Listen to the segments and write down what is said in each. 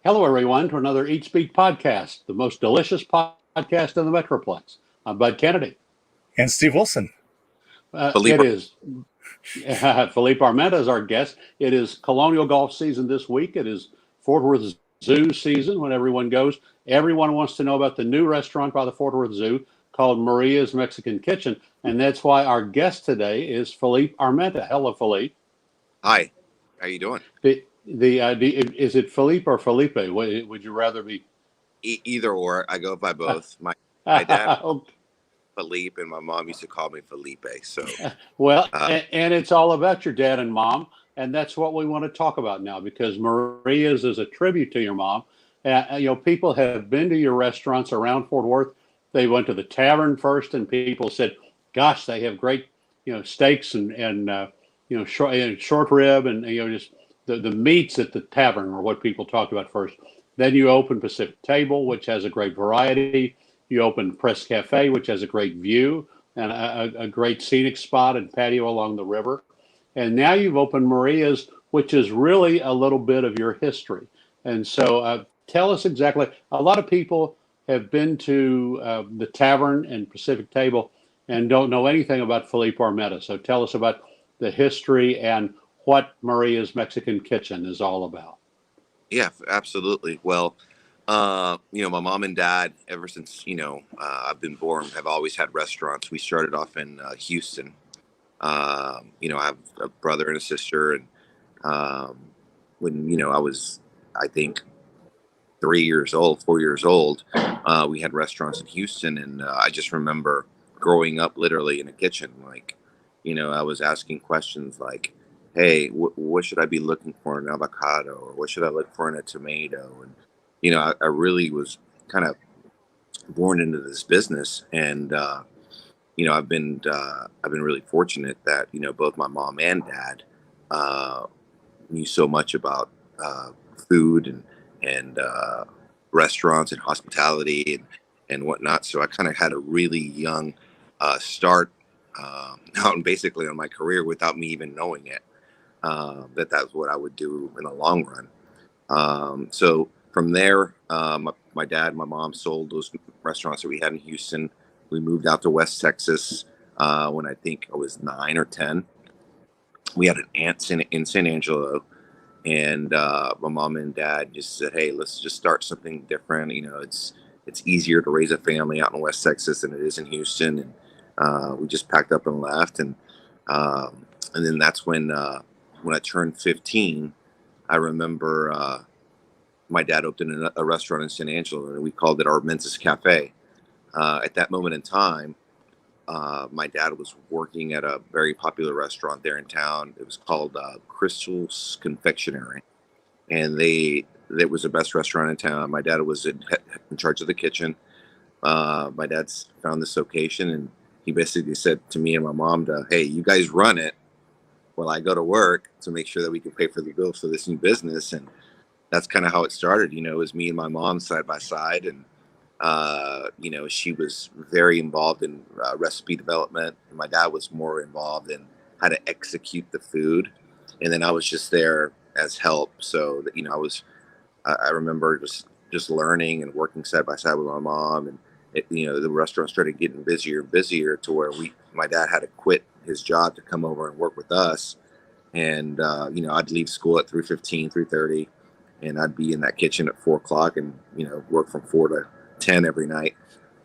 Hello, everyone, to another Eat Speak podcast, the most delicious podcast in the Metroplex. I'm Bud Kennedy. And Steve Wilson. It is Felipe Armenta is our guest. It is Colonial golf season this week. It is Fort Worth Zoo season when everyone goes. Everyone wants to know about the new restaurant by the Fort Worth Zoo called Maria's Mexican Kitchen. And that's why our guest today is Felipe Armenta. Hello, Felipe. Hi. How you doing? Is it Felipe or Felipe? Would you rather be? Either or. I go by both. My dad, Felipe, and my mom used to call me Felipe. So, well, and it's all about your dad and mom, and that's what we want to talk about now because Maria's is a tribute to your mom. People have been to your restaurants around Fort Worth. They went to the tavern first, and people said, "Gosh, they have great, steaks and short rib and just." The meats at the tavern are what people talked about first. Then you open Pacific Table, which has a great variety. You open Press Cafe, which has a great view and a great scenic spot and patio along the river. And now you've opened Maria's, which is really a little bit of your history. And so tell us exactly. A lot of people have been to the tavern and Pacific Table and don't know anything about Felipe Armenta. So tell us about the history and what Maria's Mexican Kitchen is all about. Yeah, absolutely. Well, my mom and dad, ever since, I've been born, have always had restaurants. We started off in Houston. I have a brother and a sister. And when, I was, I think, 4 years old, we had restaurants in Houston. And I just remember growing up literally in a kitchen. Like, I was asking questions like, hey, what should I be looking for in an avocado, or what should I look for in a tomato? And I really was kind of born into this business, and I've been really fortunate that both my mom and dad knew so much about food and restaurants and hospitality and whatnot. So I kind of had a really young start out basically on my career without me even knowing it. That's what I would do in the long run. So from there, my dad and my mom sold those restaurants that we had in Houston. We moved out to West Texas when I think I was 9 or 10. We had an aunt in San Angelo, and my mom and dad just said, "Hey, let's just start something different. It's easier to raise a family out in West Texas than it is in Houston." And we just packed up and left, and then that's when I turned 15, I remember my dad opened a restaurant in San Angelo, and we called it Armenta's Cafe. At that moment in time, my dad was working at a very popular restaurant there in town. It was called Crystal's Confectionery, and it was the best restaurant in town. My dad was in charge of the kitchen. My dad's found this location, and he basically said to me and my mom, "Hey, you guys run it while I go to work to make sure that we can pay for the bills for this new business." And that's kind of how it started. It was me and my mom side by side. And, she was very involved in recipe development. And my dad was more involved in how to execute the food. And then I was just there as help. So that, I remember just learning and working side by side with my mom. And, the restaurant started getting busier and busier to where my dad had to quit his job to come over and work with us. And I'd leave school at 3:15, 3:30, and I'd be in that kitchen at 4 o'clock and work from 4 to 10 every night.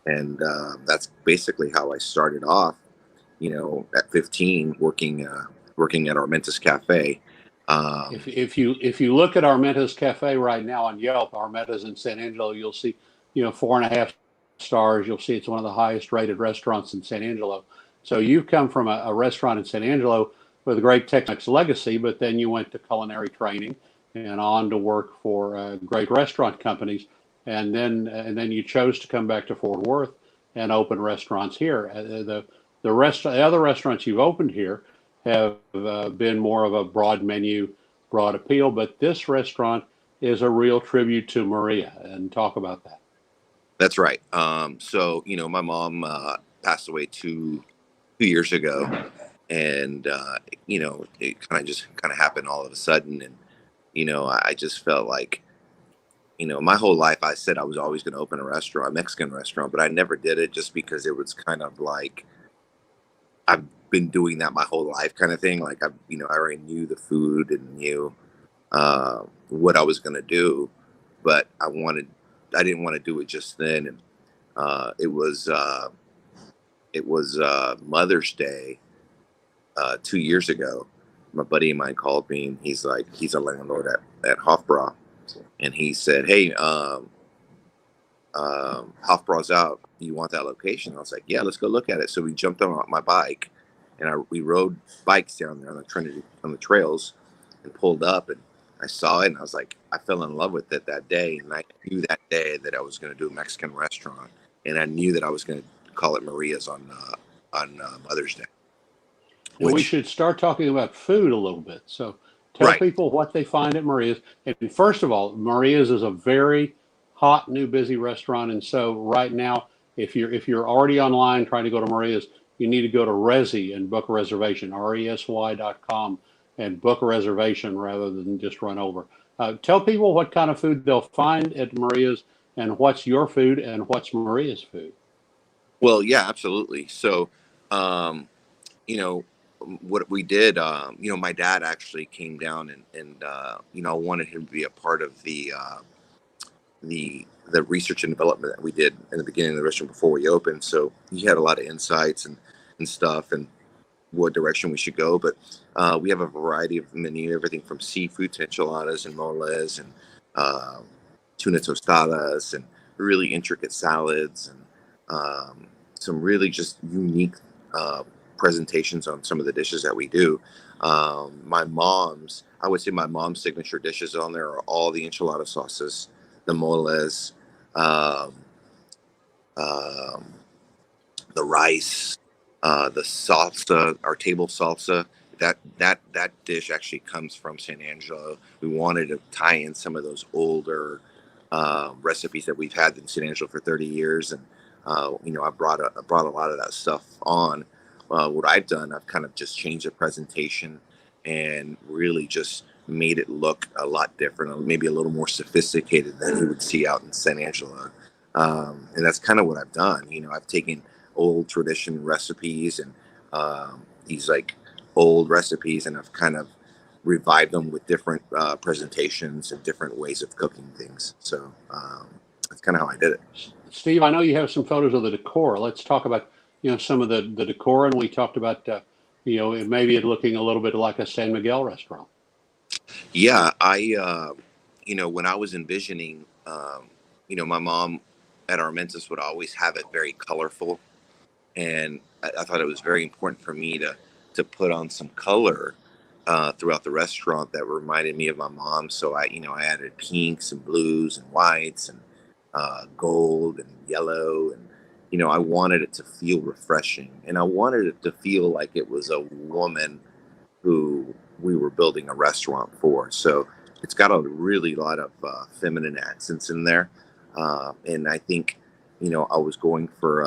And that's basically how I started off, at 15, working at Armenta's Cafe. If you look at Armenta's Cafe right now on Yelp, Armenta's in San Angelo, you'll see 4.5 stars. You'll see it's one of the highest rated restaurants in San Angelo. So you've come from a restaurant in San Angelo with a great Tex-Mex legacy, but then you went to culinary training and on to work for great restaurant companies, and then you chose to come back to Fort Worth and open restaurants here. The other restaurants you've opened here have been more of a broad menu, broad appeal, but this restaurant is a real tribute to Maria. And talk about that. That's right. So my mom passed away two years ago, and it kind of happened all of a sudden. And I just felt like my whole life I said I was always going to open a restaurant, a Mexican restaurant, but I never did it just because it was kind of like I've been doing that my whole life kind of thing. Like I already knew the food and knew what I was going to do, but I didn't want to do it just then. And it was Mother's Day 2 years ago. My buddy of mine called me, and he's a landlord at Hofbräu, and he said, "Hey, Hofbrau's out. Do you want that location?" I was like, "Yeah, let's go look at it." So we jumped on my bike, and we rode bikes down there on the trails, and pulled up, and I saw it, and I was like, I fell in love with it that day, and I knew that day that I was going to do a Mexican restaurant, and I knew that I was going to call it Maria's on Mother's Day. And we should start talking about food a little bit. So tell Right. people what they find at Maria's. And first of all, Maria's is a very hot, new, busy restaurant. And so right now, if you're already online trying to go to Maria's, you need to go to Resy and book a reservation, resy.com, and book a reservation rather than just run over. Tell people what kind of food they'll find at Maria's and what's your food and what's Maria's food. Well, yeah, absolutely. So, you know, what we did, my dad actually came down and wanted him to be a part of the research and development that we did in the beginning of the restaurant before we opened. So he had a lot of insights and stuff and what direction we should go. But we have a variety of menu, everything from seafood to enchiladas and moles and tuna tostadas and really intricate salads and some really just unique presentations on some of the dishes that we do. I would say my mom's signature dishes on there are all the enchilada sauces, the moles, the rice, the salsa, our table salsa. That dish actually comes from San Angelo. We wanted to tie in some of those older recipes that we've had in San Angelo for 30 years, and I brought a lot of that stuff on. What I've done, I've kind of just changed the presentation and really just made it look a lot different, maybe a little more sophisticated than you would see out in San Angelo. And that's kind of what I've done. I've taken old tradition recipes and these like old recipes, and I've kind of revived them with different presentations and different ways of cooking things. So that's kind of how I did it. Steve, I know you have some photos of the decor. Let's talk about some of the decor, and we talked about maybe it looking a little bit like a San Miguel restaurant. Yeah, I when I was envisioning, my mom at Armentas would always have it very colorful, and I thought it was very important for me to put on some color throughout the restaurant that reminded me of my mom. So I added pinks and blues and whites and gold and yellow, and I wanted it to feel refreshing, and I wanted it to feel like it was a woman who we were building a restaurant for. So it's got a really lot of feminine accents in there, and I think I was going for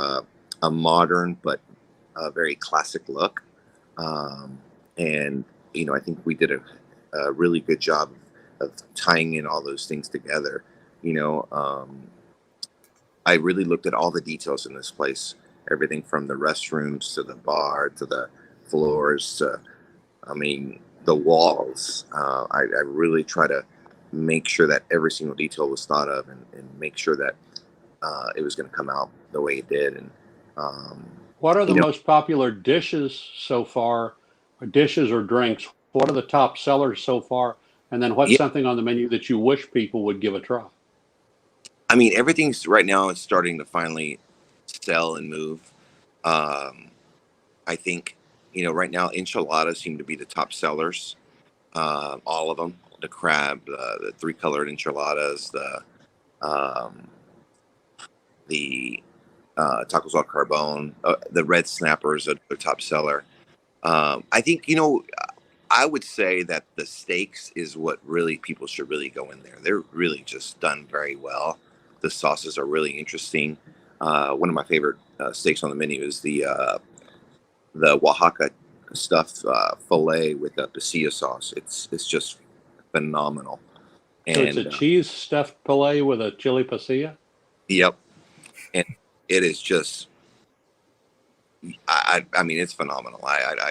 a modern but a very classic look, and I think we did a really good job of tying in all those things together. I really looked at all the details in this place, everything from the restrooms to the bar to the floors to, the walls. I really try to make sure that every single detail was thought of and make sure that it was going to come out the way it did. And what are the most popular dishes so far, or dishes or drinks? What are the top sellers so far? And then what's something on the menu that you wish people would give a try? Everything's right now is starting to finally sell and move. I think, right now enchiladas seem to be the top sellers. All of them, the crab, the three colored enchiladas, the tacos al carbon, the red snappers are the top seller. I think, I would say that the steaks is what really people should really go in there. They're really just done very well. The sauces are really interesting. One of my favorite steaks on the menu is the Oaxaca stuffed filet with the pasilla sauce. It's just phenomenal. So it's a And cheese stuffed filet with a chili pasilla. yep, and it is just I mean, it's phenomenal.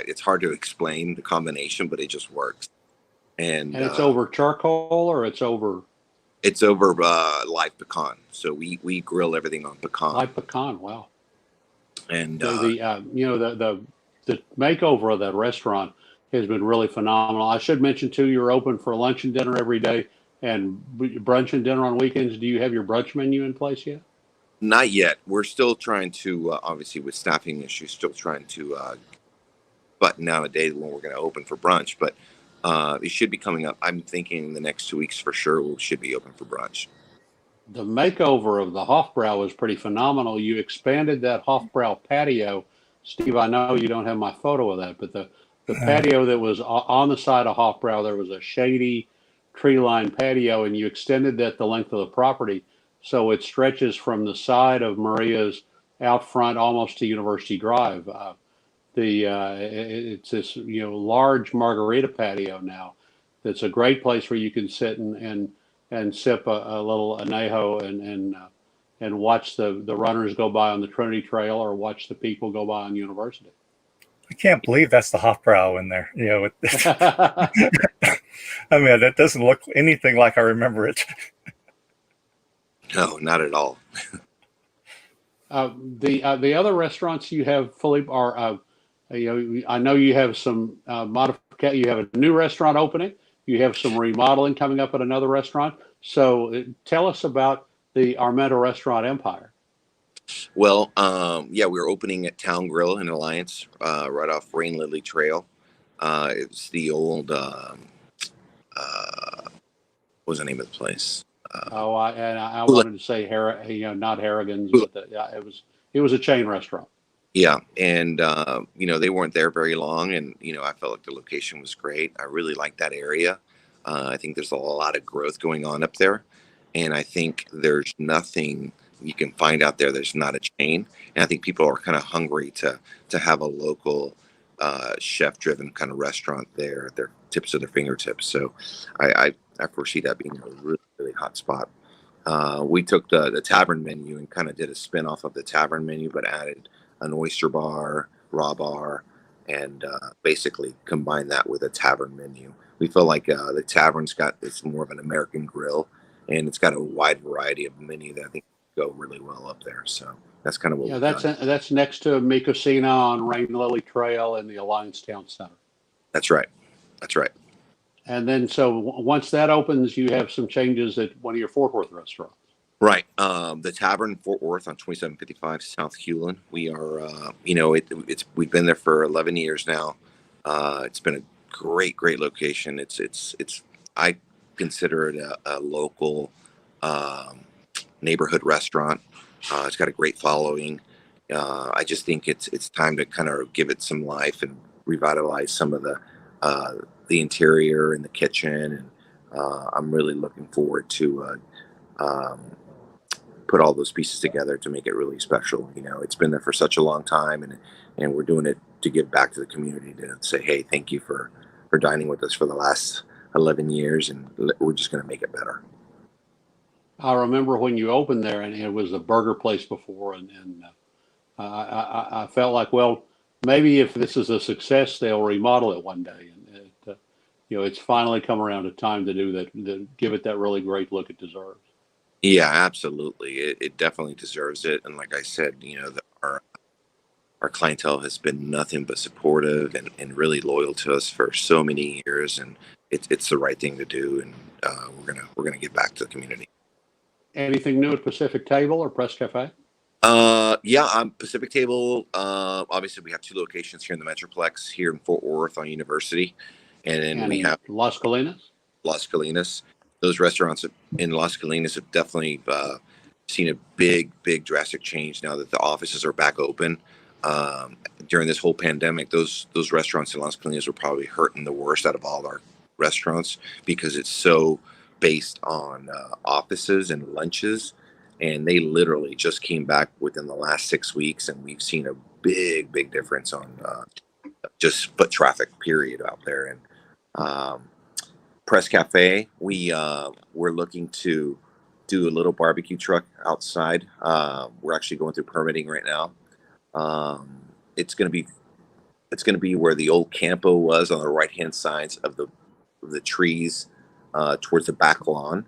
It's hard to explain the combination, but it just works. And And it's over charcoal or it's over it's over live pecan. So we grill everything on pecan. live pecan. Wow. And The you know the makeover of that restaurant has been really phenomenal. I should mention too, you're open for lunch and dinner every day, and brunch and dinner on weekends. Do you have your brunch menu in place yet? not yet. We're still trying to obviously with staffing issues, still trying to button down a day when we're going to open for brunch. But it should be coming up. I'm thinking the next 2 weeks for sure we should be open for brunch. The makeover of the Hofbrau was pretty phenomenal. You expanded that Hofbrau patio. Steve, I know you don't have my photo of that, but the patio that was on the side of Hofbrau, there was a shady tree-lined patio, and you extended that the length of the property. So it stretches from the side of Maria's out front almost to University Drive. It's this large margarita patio now. That's a great place where you can sit and sip a little anejo and watch the runners go by on the Trinity Trail or watch the people go by on University. I can't believe that's the Hofbrau in there. I mean, that doesn't look anything like I remember it. No, not at all. The other restaurants you have, Philippe, are I know you have some modification. You have a new restaurant opening. You have some remodeling coming up at another restaurant. So tell us about the Armenta restaurant empire. Well, yeah, we're opening at Town Grill in Alliance, right off Rain Lily Trail. It's the old, what was the name of the place? I wanted to say not Harrigan's, but it was a chain restaurant. Yeah, and they weren't there very long, and I felt like the location was great. I really like that area. I think there's a lot of growth going on up there, and I think there's nothing you can find out there that's not a chain. And I think people are kind of hungry to have a local chef-driven kind of restaurant there at their tips of their fingertips. So I foresee that being a really, really hot spot. We took the tavern menu and kind of did a spin off of the tavern menu, but added an oyster bar, raw bar, and basically combine that with a tavern menu. We feel like the tavern's it's more of an American grill, and it's got a wide variety of menu that I think go really well up there. So that's kind of what. Yeah, that's next to Mikosina on Rain Lily Trail in the Alliance Town Center. That's right. That's right. And then, so once that opens, you have some changes at one of your Fort Worth restaurants. Right. The Tavern Fort Worth on 2755 South Hewlin. We are, we've been there for 11 years now. It's been a great location. I consider it a local neighborhood restaurant. It's got a great following. I just think it's time to kind of give it some life and revitalize some of the interior and the kitchen. And I'm really looking forward to put all those pieces together to make it really special. It's been there for such a long time, and we're doing it to give back to the community, to say, hey, thank you for dining with us for the last 11 years, and we're just going to make it better. I remember when you opened there, and it was a burger place before, and I felt like, well, maybe if this is a success, they'll remodel it one day. And it's finally come around to time to do that, to give it that really great look it deserves. Yeah, absolutely. It definitely deserves it. And like I said, our clientele has been nothing but supportive and really loyal to us for so many years. And it's the right thing to do. And we're gonna give back to the community. Anything new at Pacific Table or Press Cafe? Yeah, Pacific Table. Obviously, we have 2 locations here in the Metroplex, here in Fort Worth on University, and then we have Las Colinas. Las Colinas. Those restaurants in Las Colinas have definitely seen a big drastic change now that the offices are back open. During this whole pandemic, those restaurants in Las Colinas were probably hurting the worst out of all our restaurants, because it's so based on offices and lunches, and they literally just came back within the last 6 weeks, and we've seen a big difference on just foot traffic period out there. And Press Cafe, we're looking to do a little barbecue truck outside. We're actually going through permitting right now. It's going to be where the old Campo was, on the right hand sides of the trees, towards the back lawn.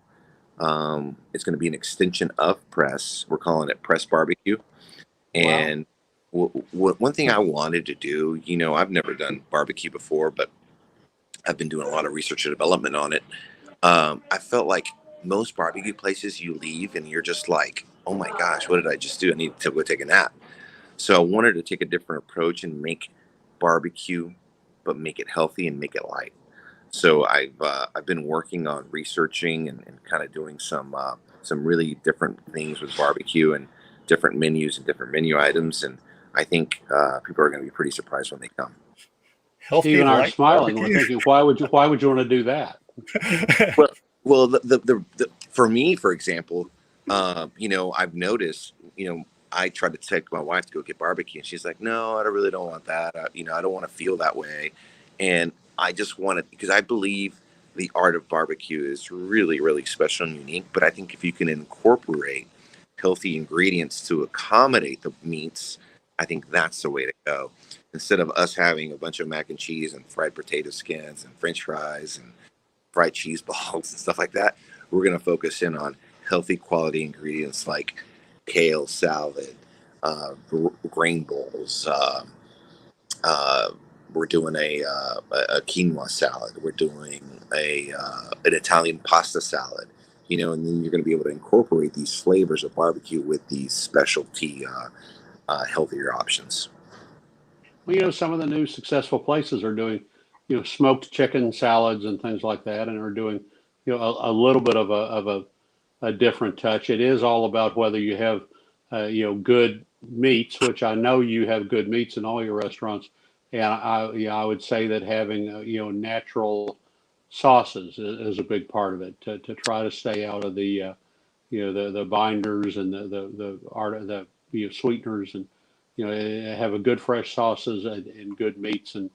It's going to be an extension of Press. We're calling it Press Barbecue. And one thing I wanted to do, I've never done barbecue before, but I've been doing a lot of research and development on it. I felt like most barbecue places, you leave and you're just like, oh my gosh, what did I just do? I need to go take a nap. So I wanted to take a different approach and make barbecue, but make it healthy and make it light. So I've been working on researching and kind of doing some really different things with barbecue and different menus and different menu items. And I think people are going to be pretty surprised when they come. Healthy, Steve and I are light smiling. We're barbecue. thinking, why would you want to do that? Well, the for me, for example, I've noticed, I tried to take my wife to go get barbecue, and she's like, "No, I really don't want that. I don't want to feel that way." And I just want it because I believe the art of barbecue is really, really special and unique. But I think if you can incorporate healthy ingredients to accommodate the meats, I think that's the way to go. Instead of us having a bunch of mac and cheese and fried potato skins and French fries and fried cheese balls and stuff like that, we're going to focus in on healthy quality ingredients like kale salad, grain bowls. We're doing a quinoa salad. We're doing an Italian pasta salad. And then you're going to be able to incorporate these flavors of barbecue with these specialty, healthier options. Well, some of the new successful places are doing, smoked chicken salads and things like that, and are doing, a little bit of a different touch. It is all about whether you have, good meats, which I know you have good meats in all your restaurants. And I would say that having, natural sauces is a big part of it to try to stay out of the, the binders and the art of the, sweeteners, and have a good fresh sauces and good meats, and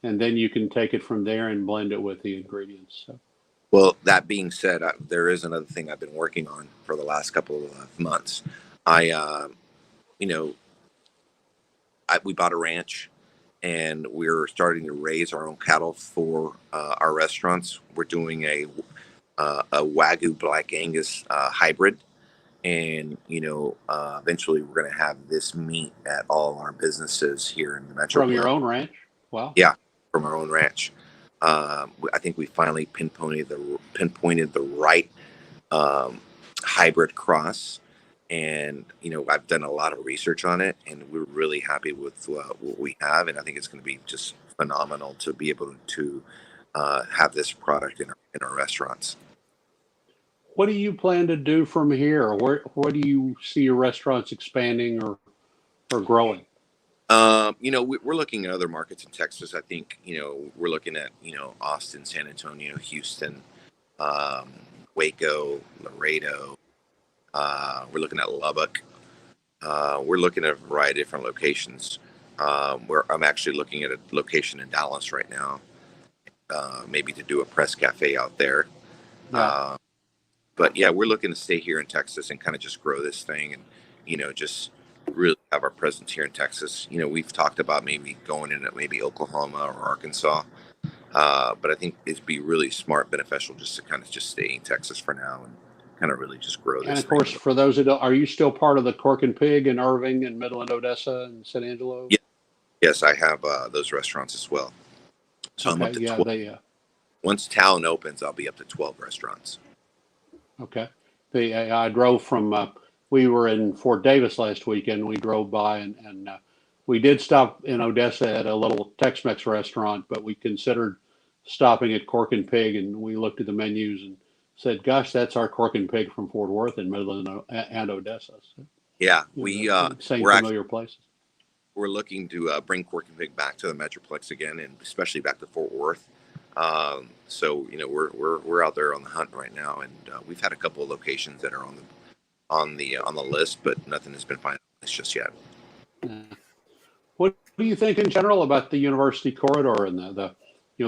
then you can take it from there and blend it with the ingredients. So. Well, that being said, there is another thing I've been working on for the last couple of months. We bought a ranch, and we're starting to raise our own cattle for our restaurants. We're doing a Wagyu Black Angus hybrid. And, eventually we're going to have this meat at all our businesses here in the metro. From your own ranch? Wow. Yeah, from our own ranch. I think we finally pinpointed the right hybrid cross. And, I've done a lot of research on it, and we're really happy with what we have. And I think it's going to be just phenomenal to be able to have this product in our restaurants. What do you plan to do from here? Where do you see your restaurants expanding or growing? We're looking at other markets in Texas. I think, we're looking at, Austin, San Antonio, Houston, Waco, Laredo. We're looking at Lubbock. We're looking at a variety of different locations. Where I'm actually looking at a location in Dallas right now, maybe to do a press cafe out there. Yeah. But yeah, we're looking to stay here in Texas and kind of just grow this thing and, just really have our presence here in Texas. We've talked about maybe going into maybe Oklahoma or Arkansas. But I think it'd be really smart, beneficial just to kind of just stay in Texas for now and kind of really just grow this. And of course, for those who don't, are you still part of the Cork and Pig in Irving and Midland, Odessa and San Angelo? Yeah. Yes, I have those restaurants as well. So I'm up to 12. Once Talon opens, I'll be up to 12 restaurants. Okay. I drove from, we were in Fort Davis last weekend. We drove by and we did stop in Odessa at a little Tex-Mex restaurant, but we considered stopping at Cork and Pig, and we looked at the menus and said, gosh, that's our Cork and Pig from Fort Worth and Midland and Odessa. So, yeah, same we're familiar places. We're looking to bring Cork and Pig back to the Metroplex again, and especially back to Fort Worth. So we're out there on the hunt right now, and we've had a couple of locations that are on the list, but nothing has been finalized just yet. Yeah. What do you think in general about the university corridor and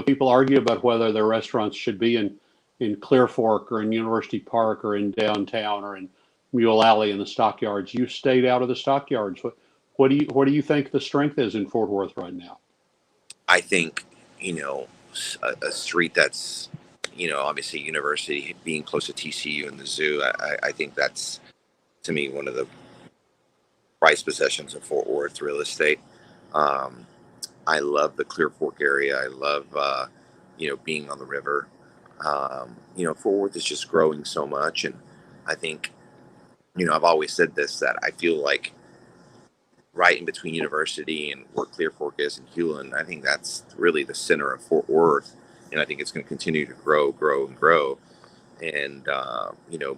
people argue about whether their restaurants should be in Clear Fork or in University Park or in downtown or in Mule Alley in the stockyards. You stayed out of the stockyards. What do you think the strength is in Fort Worth right now? I think, a street that's, obviously University being close to TCU and the zoo. I think that's, to me, one of the prized possessions of Fort Worth real estate. I love the Clear Fork area. I love, being on the river. Fort Worth is just growing so much. And I think, I've always said this, that I feel like right in between University and where Clear Fork is in Hewlin, I think that's really the center of Fort Worth. And I think it's going to continue to grow, and grow. And,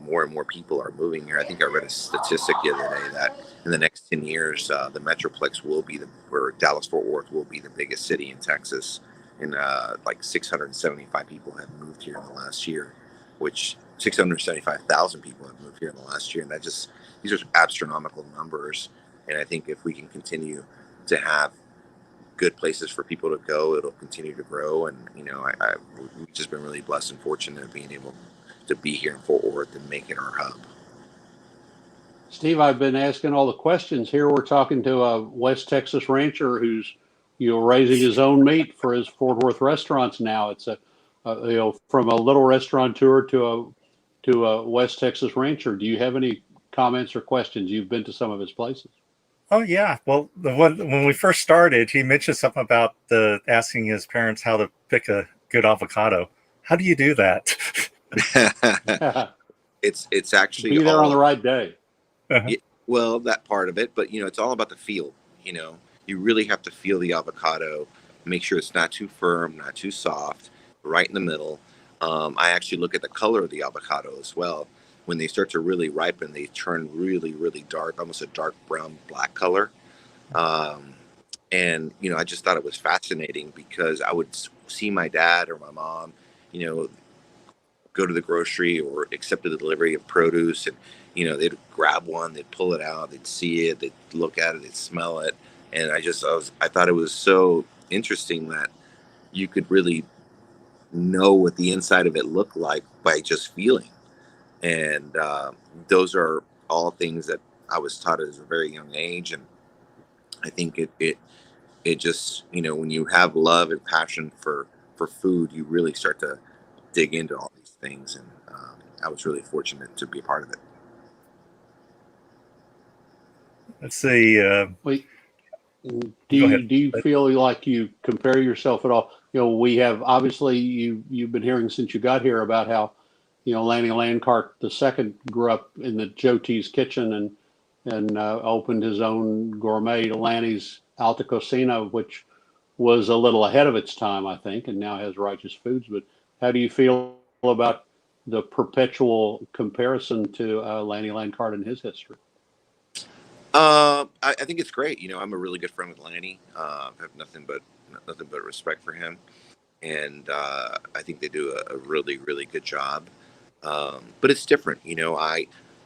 more and more people are moving here. I think I read a statistic the other day that in the next 10 years, the Metroplex will be where Dallas-Fort Worth will be the biggest city in Texas. And like 675 people have moved here in the last year, which 675,000 people have moved here in the last year. And these are astronomical numbers. And I think if we can continue to have good places for people to go, it'll continue to grow. And, we've just been really blessed and fortunate of being able to be here in Fort Worth and make it our hub. Steve, I've been asking all the questions here. We're talking to a West Texas rancher who's raising his own meat for his Fort Worth restaurants now. It's from a little restaurateur to a West Texas rancher. Do you have any comments or questions? You've been to some of his places. Oh yeah. Well, when we first started, he mentioned something about asking his parents how to pick a good avocado. How do you do that? It's actually be there on the right day. Uh-huh. Well, that part of it, but it's all about the feel. You really have to feel the avocado, make sure it's not too firm, not too soft, right in the middle. I actually look at the color of the avocado as well. When they start to really ripen, they turn really, really dark, almost a dark brown black color. And I just thought it was fascinating because I would see my dad or my mom, go to the grocery or accept the delivery of produce, and they'd grab one, they'd pull it out, they'd see it, they'd look at it, they'd smell it. And I thought it was so interesting that you could really know what the inside of it looked like by just feeling. And those are all things that I was taught at a very young age. And I think it just, when you have love and passion for food, you really start to dig into all these things. And I was really fortunate to be a part of it. Let's see. Do you feel like you compare yourself at all? We have, obviously, you've been hearing since you got here about how, Lanny Landcart II grew up in the Joe T's kitchen and opened his own gourmet Lanny's Alta Cocina, which was a little ahead of its time, I think, and now has Righteous Foods. But how do you feel about the perpetual comparison to Lanny Landcart and his history? I think it's great. I'm a really good friend with Lanny. I have nothing but respect for him, and I think they do a really, really good job. But it's different.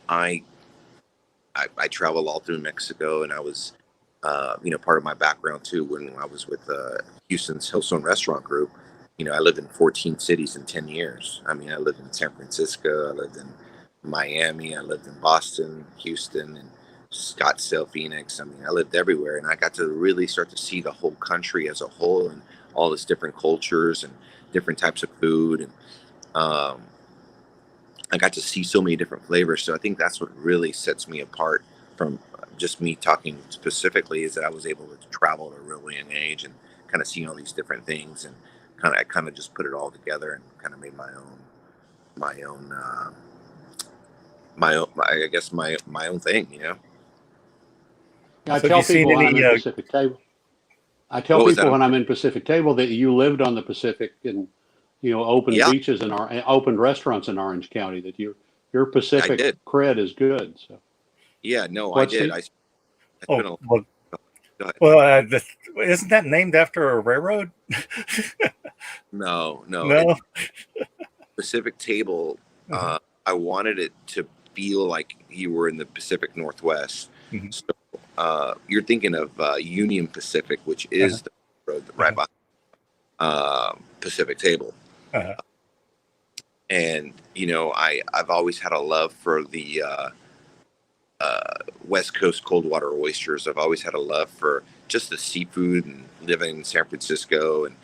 I travel all through Mexico, and I was, part of my background too. When I was with Houston's Hillstone Restaurant Group, I lived in 14 cities in 10 years. I lived in San Francisco, I lived in Miami, I lived in Boston, Houston, and Scottsdale, Phoenix. I lived everywhere, and I got to really start to see the whole country as a whole and all its different cultures and different types of food. And I got to see so many different flavors. So I think that's what really sets me apart from just me talking specifically, is that I was able to travel at a really young age and kind of see all these different things, and I kind of just put it all together and kind of made my own thing, I tell people when I'm in Pacific Table. I tell people when I'm in Pacific Table that you lived on the Pacific and opened beaches and opened restaurants in Orange County. That your Pacific cred is good. So yeah, no, I did. Isn't that named after a railroad? No. Pacific Table. I wanted it to feel like you were in the Pacific Northwest. Mm-hmm. So you're thinking of Union Pacific, which is the road right by Pacific table. Uh, And I've always had a love for the West Coast cold water oysters. I've always had a love for just the seafood, and living in San Francisco, and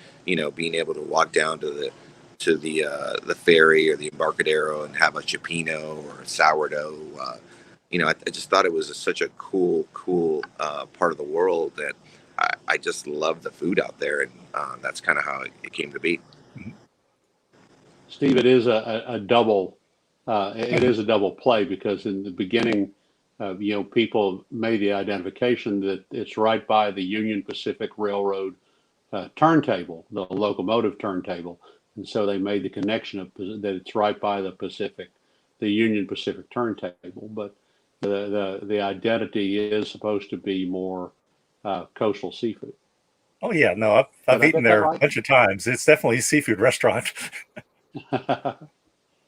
being able to walk down to the ferry or the Embarcadero and have a cioppino or a sourdough. I just thought it was such a cool part of the world that I just love the food out there, and that's kind of how it came to be. Steve, it is a double. It is a double play because in the beginning, people made the identification that it's right by the Union Pacific Railroad turntable, the locomotive turntable, and so they made the connection that it's right by the Union Pacific turntable. But the identity is supposed to be more coastal seafood. oh yeah, no, I've Did I eaten get that there a right? bunch of times. It's definitely a seafood restaurant.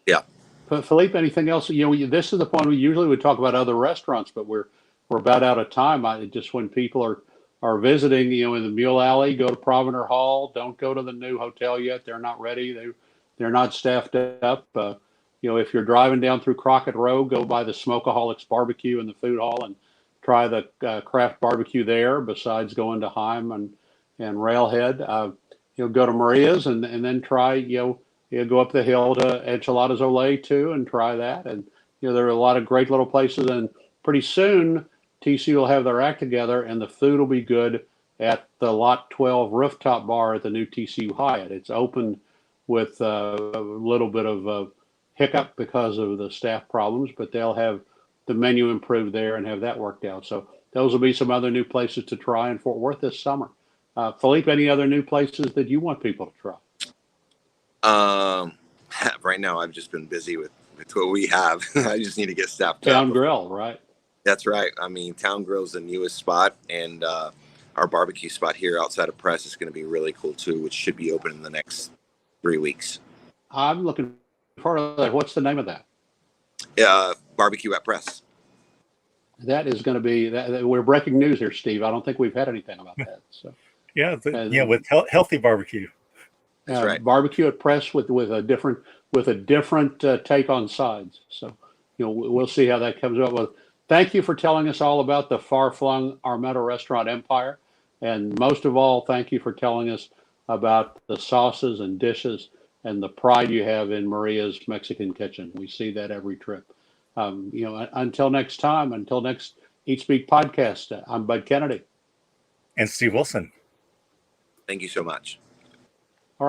Yeah. But Felipe, anything else? This is the point we usually would talk about other restaurants, but we're about out of time. Just when people are visiting, in the Mule Alley, go to Provenor Hall. Don't go to the new hotel yet. They're not ready. They're not staffed up. If you're driving down through Crockett Road, go by the Smokeaholics Barbecue in the food hall and try the craft barbecue there. Besides going to Heim and Railhead, go to Maria's and then try go up the hill to Enchiladas Olay too and try that. And there are a lot of great little places. And pretty soon TC will have their act together, and the food will be good at the Lot 12 rooftop bar at the new TC Hyatt. It's opened with a little bit of hiccup because of the staff problems, but they'll have the menu improved there and have that worked out. So those will be some other new places to try in Fort Worth this summer. Philippe, any other new places that you want people to try? Right now I've just been busy with what we have. I just need to get staffed Town up. Grill, right? That's right. I mean, Town Grill's the newest spot, and our barbecue spot here outside of Press is going to be really cool too, which should be open in the next 3 weeks. I'm looking forward to that. What's the name of that? Barbecue at Press. That is going to be that. We're breaking news here, Steve. I don't think we've had anything about that. So Yeah, with healthy barbecue. That's right. Barbecue at Press with a different take on sides. So we'll see how that comes up. Well, thank you for telling us all about the far-flung Armenta restaurant empire, and most of all, thank you for telling us about the sauces and dishes and the pride you have in Maria's Mexican Kitchen. We see that every trip. Until next time, until next Eat Speak podcast, I'm Bud Kennedy. And Steve Wilson. Thank you so much.